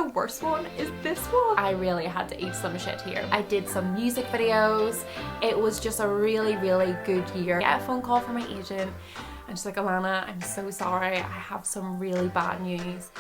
the worst one is this one. I really had to eat some shit here. I did some music videos. It was just a really, really good year. I get a phone call from my agent and she's like, Alana, I'm so sorry. I have some really bad news.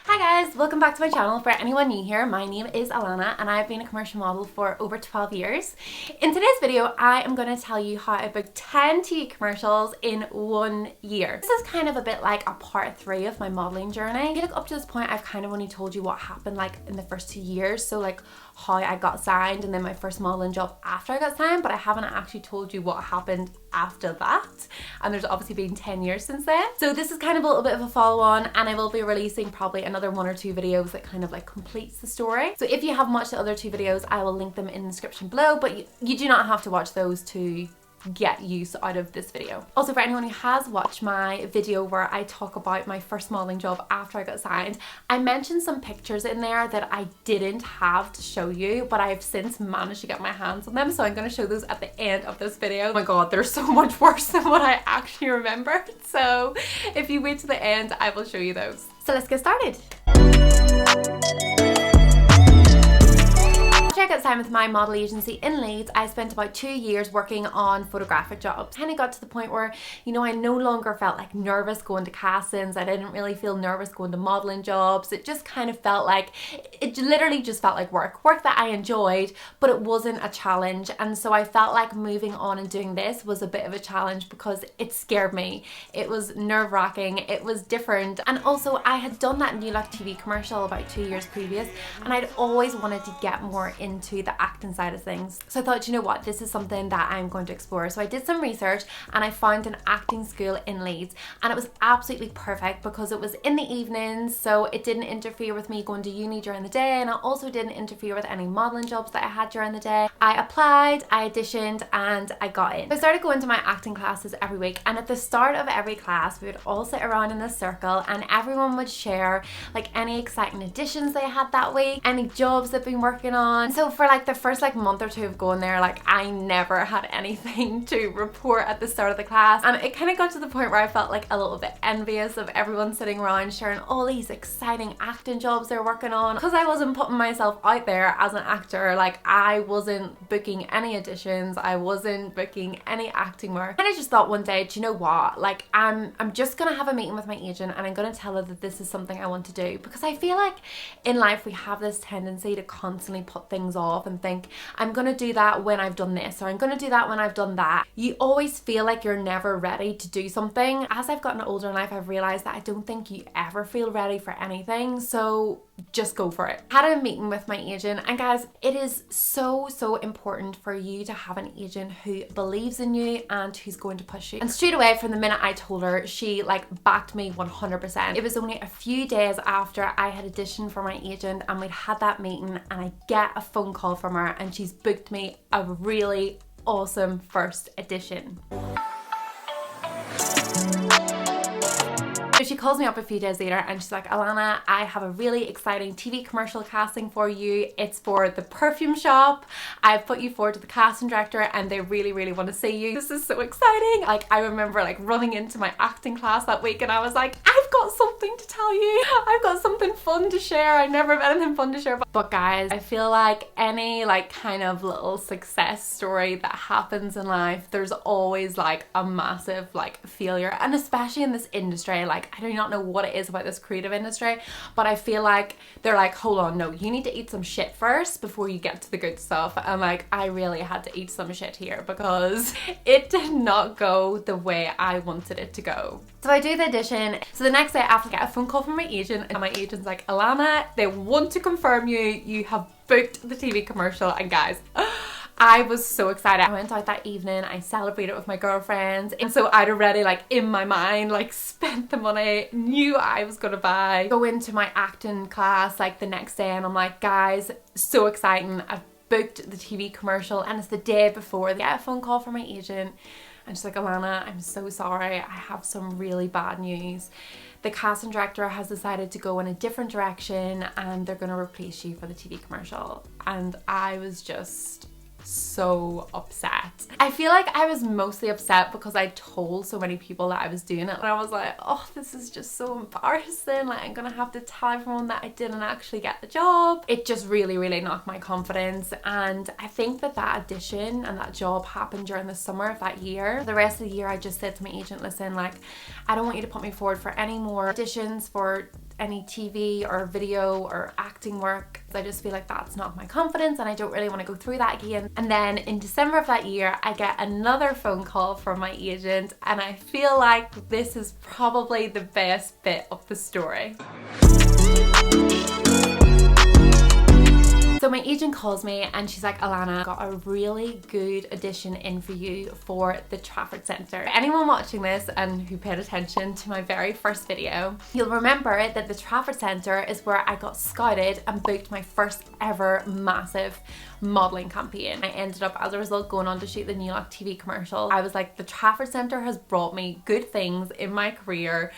Hi guys, welcome back to my channel. For anyone new here, my name is Alana and I've been a commercial model for over 12 years. In today's video, I am going to tell you how I booked 10 TV commercials in 1 year. This is kind of a bit like a part 3 of my modeling journey. I feel like up to this point, I've kind of only told you what happened like in the first 2 years. So like how I got signed and then my first modeling job after I got signed, but I haven't actually told you what happened after that. And there's obviously been 10 years since then. So this is kind of a little bit of a follow on, and I will be releasing probably another 1 or 2 videos that kind of like completes the story. So if you haven't watched the other 2 videos, I will link them in the description below, but you do not have to watch those to get use out of this video. Also, for anyone who has watched my video where I talk about my first modeling job after I got signed, I mentioned some pictures in there that I didn't have to show you, but I've since managed to get my hands on them, so I'm going to show those at the end of this video. Oh my god, they're so much worse than what I actually remembered, so if you wait to the end, I will show you those. So let's get started. After I got signed with my model agency in Leeds, I spent about 2 years working on photographic jobs. Kind of got to the point where, you know, I no longer felt like nervous going to castings. I didn't really feel nervous going to modeling jobs. It just kind of felt like, it literally just felt like work that I enjoyed, but it wasn't a challenge. And so I felt like moving on and doing this was a bit of a challenge because it scared me. It was nerve-wracking, it was different. And also I had done that New Look TV commercial about 2 years previous, and I'd always wanted to get more into the acting side of things. So I thought, you know what, this is something that I'm going to explore. So I did some research and I found an acting school in Leeds, and it was absolutely perfect because it was in the evenings, so it didn't interfere with me going to uni during the day, and it also didn't interfere with any modeling jobs that I had during the day. I applied, I auditioned, and I got in. So I started going to my acting classes every week, and at the start of every class we would all sit around in a circle and everyone would share like any exciting auditions they had that week, any jobs they've been working on. So for like the first like month or 2 of going there, like I never had anything to report at the start of the class, and it kind of got to the point where I felt like a little bit envious of everyone sitting around sharing all these exciting acting jobs they're working on, because I wasn't putting myself out there as an actor. Like I wasn't booking any auditions, I wasn't booking any acting work, and I just thought one day, do you know what, like I'm just gonna have a meeting with my agent and I'm gonna tell her that this is something I want to do, because I feel like in life we have this tendency to constantly put things off and think, I'm gonna do that when I've done this, or I'm gonna do that when I've done that. You always feel like you're never ready to do something. As I've gotten older in life, I've realized that I don't think you ever feel ready for anything, so just go for it. I had a meeting with my agent, and guys, it is so important for you to have an agent who believes in you and who's going to push you. And straight away from the minute I told her, she like backed me 100%. It was only a few days after I had auditioned for my agent and we'd had that meeting, and I get a phone call from her and she's booked me a really awesome first audition. So she calls me up a few days later and she's like, Alana, I have a really exciting TV commercial casting for you. It's for the perfume shop. I've put you forward to the casting director and they really want to see you. This is so exciting. Like I remember like running into my acting class that week and I was like, I've got something to tell you. I've got something fun to share. I never have anything fun to share. But guys, I feel like any like kind of little success story that happens in life, there's always like a massive like failure. And especially in this industry, like I do not know what it is about this creative industry, but I feel like they're like, hold on, no, you need to eat some shit first before you get to the good stuff. And like I really had to eat some shit here because it did not go the way I wanted it to go. So I do the audition. So the next day I have to get a phone call from my agent, and my agent's like, Alana, they want to confirm you have booked the TV commercial. And guys, I was so excited. I went out that evening, I celebrated with my girlfriends, and so I'd already like in my mind like spent the money, knew I was gonna go into my acting class like the next day, and I'm like, guys, so exciting, I've booked the TV commercial. And it's the day before I get a phone call from my agent and she's like, Alana, I'm so sorry, I have some really bad news. The casting director has decided to go in a different direction and they're going to replace you for the TV commercial. And I was just so upset. I feel like I was mostly upset because I told so many people that I was doing it, and I was like, oh, this is just so embarrassing. Like, I'm gonna have to tell everyone that I didn't actually get the job. It just really, really knocked my confidence. And I think that audition and that job happened during the summer of that year. The rest of the year, I just said to my agent, listen, like, I don't want you to put me forward for any more auditions for any TV or video or acting work. I just feel like that's not my confidence, and I don't really want to go through that again. And then in December of that year, I get another phone call from my agent, and I feel like this is probably the best bit of the story. So my agent calls me and she's like, Alana, I got a really good audition in for you for the Trafford Centre. Anyone watching this and who paid attention to my very first video, you'll remember that the Trafford Centre is where I got scouted and booked my first ever massive modelling campaign. I ended up, as a result, going on to shoot the New Look TV commercial. I was like, the Trafford Centre has brought me good things in my career.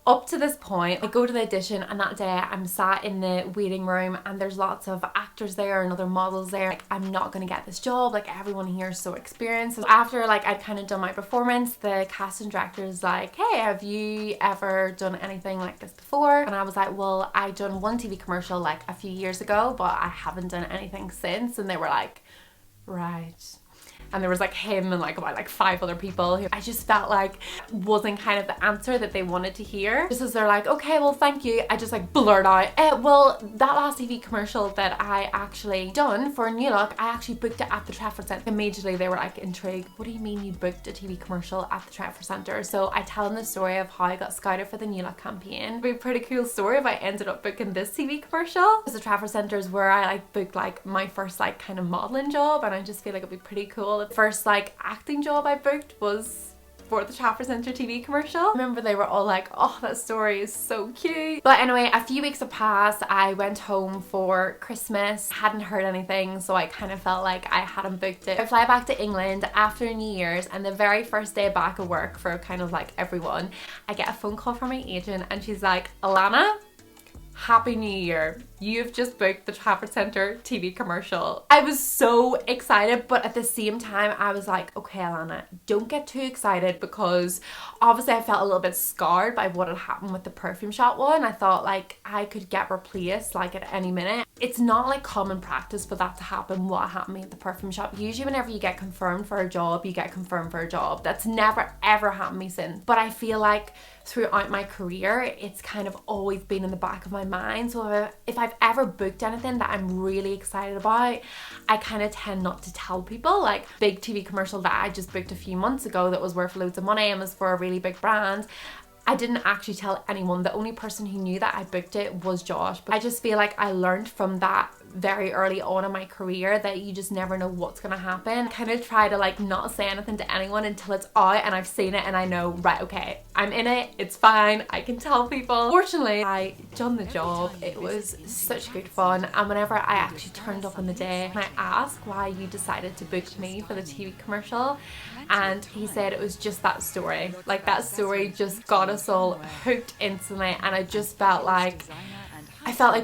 Up to this point, I go to the audition, and that day I'm sat in the waiting room and there's lots of actors there and other models there. Like, I'm not gonna get this job, like everyone here is so experienced. So after like I'd kind of done my performance, the casting director is like, hey, have you ever done anything like this before? And I was like, well, I done one TV commercial like a few years ago, but I haven't done anything since. And they were like, right. And there was like him and like about like 5 other people who I just felt like wasn't kind of the answer that they wanted to hear. Just as they're like, okay, well, thank you, I just like blurt out, well, that last TV commercial that I actually done for New Look, I actually booked it at the Trafford Centre. Immediately they were like intrigued. What do you mean you booked a TV commercial at the Trafford Centre? So I tell them the story of how I got scouted for the New Look campaign. It'd be a pretty cool story if I ended up booking this TV commercial. Because the Trafford Centre is where I like booked like my first like kind of modelling job, and I just feel like it'd be pretty cool. The first like acting job I booked was for the Trafford Centre TV commercial. I remember they were all like, oh, that story is so cute. But anyway, a few weeks have passed. I went home for Christmas, hadn't heard anything, so I kind of felt like I hadn't booked it. I fly back to England after New Year's, and the very first day back at work for kind of like everyone, I get a phone call from my agent and she's like, Alana, Happy New Year. You've just booked the Trafford Centre TV commercial. I was so excited, but at the same time I was like, okay, Alana, don't get too excited, because obviously I felt a little bit scarred by what had happened with the perfume shop one. I thought like I could get replaced like at any minute. It's not like common practice for that to happen, what happened to me at the perfume shop. Usually whenever you get confirmed for a job, you get confirmed for a job. That's never ever happened to me since. But I feel like throughout my career, it's kind of always been in the back of my mind. So if I've ever booked anything that I'm really excited about, I kind of tend not to tell people. Like big TV commercial that I just booked a few months ago that was worth loads of money and was for a really big brand, I didn't actually tell anyone. The only person who knew that I booked it was Josh. But I just feel like I learned from that very early on in my career that you just never know what's gonna happen. I kind of try to like not say anything to anyone until it's out and I've seen it and I know, right, okay, I'm in it, it's fine, I can tell people. Fortunately, I done the job. It was such good fun, and whenever I actually turned up on the day and I asked why you decided to book me for the TV commercial, and he said it was just that story. Like that story just got us all hooked instantly, and I just felt like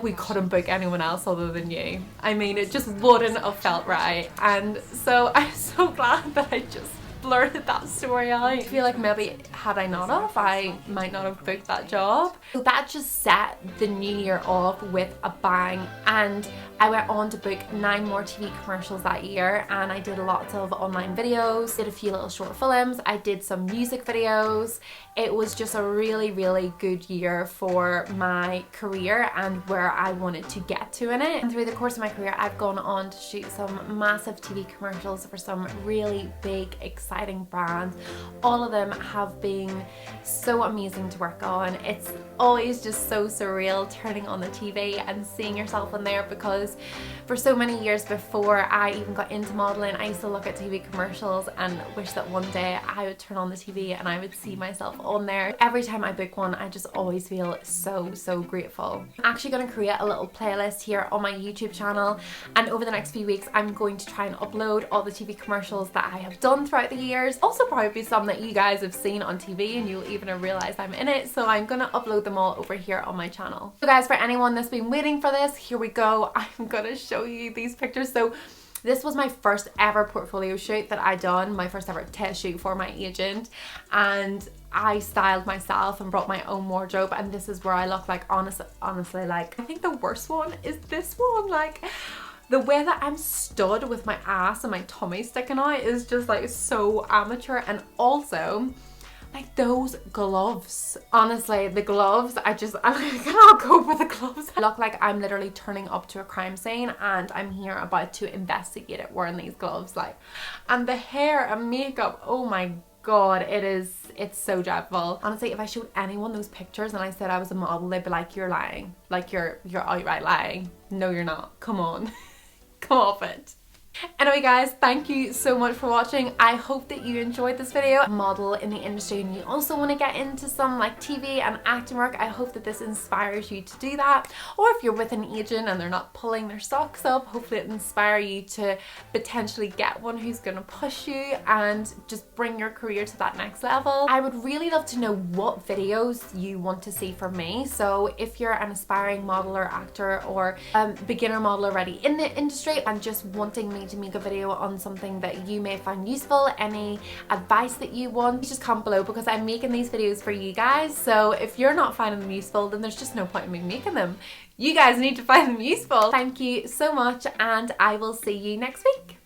we couldn't book anyone else other than you. I mean, it just wouldn't have felt right. And so I'm so glad that I just blurted that story out. I feel like maybe had I not have, I might not have booked that job. So that just set the new year off with a bang, and I went on to book 9 more TV commercials that year, and I did lots of online videos, did a few little short films, I did some music videos. It was just a really, really good year for my career and where I wanted to get to in it. And through the course of my career, I've gone on to shoot some massive TV commercials for some really big, exciting brands. All of them have been so amazing to work on. It's always just so surreal turning on the TV and seeing yourself in there, because for so many years before I even got into modeling, I used to look at TV commercials and wish that one day I would turn on the TV and I would see myself on there. Every time I book one, I just always feel so grateful. I'm actually going to create a little playlist here on my YouTube channel, and over the next few weeks I'm going to try and upload all the TV commercials that I have done throughout the years. Also probably some that you guys have seen on TV and you'll even realize I'm in it, so I'm gonna upload them all over here on my channel. So guys, for anyone that's been waiting for this, here we go. I'm gonna show you these pictures. So This was my first ever portfolio shoot that I done, my first ever test shoot for my agent, and I styled myself and brought my own wardrobe, and this is where I look like. Honestly, like, I think the worst one is this one. Like, the way that I'm stood with my ass and my tummy sticking out is just like so amateur. And also, like, those gloves, honestly, the gloves, I cannot cope with the gloves. I look like I'm literally turning up to a crime scene and I'm here about to investigate it wearing these gloves. Like, and the hair and makeup, oh my God, it's so dreadful. Honestly, if I showed anyone those pictures and I said I was a model, they'd be like, you're lying. Like, you're outright lying. No, you're not. Come on. Come off it. Anyway guys, thank you so much for watching. I hope that you enjoyed this video. Model in the industry and you also want to get into some like TV and acting work, I hope that this inspires you to do that. Or if you're with an agent and they're not pulling their socks up, hopefully it inspires you to potentially get one who's going to push you and just bring your career to that next level. I would really love to know what videos you want to see from me. So if you're an aspiring model or actor or beginner model already in the industry and just wanting me to make a video on something that you may find useful, any advice that you want, just comment below, because I'm making these videos for you guys. So if you're not finding them useful, then there's just no point in me making them. You guys need to find them useful. Thank you so much, and I will see you next week.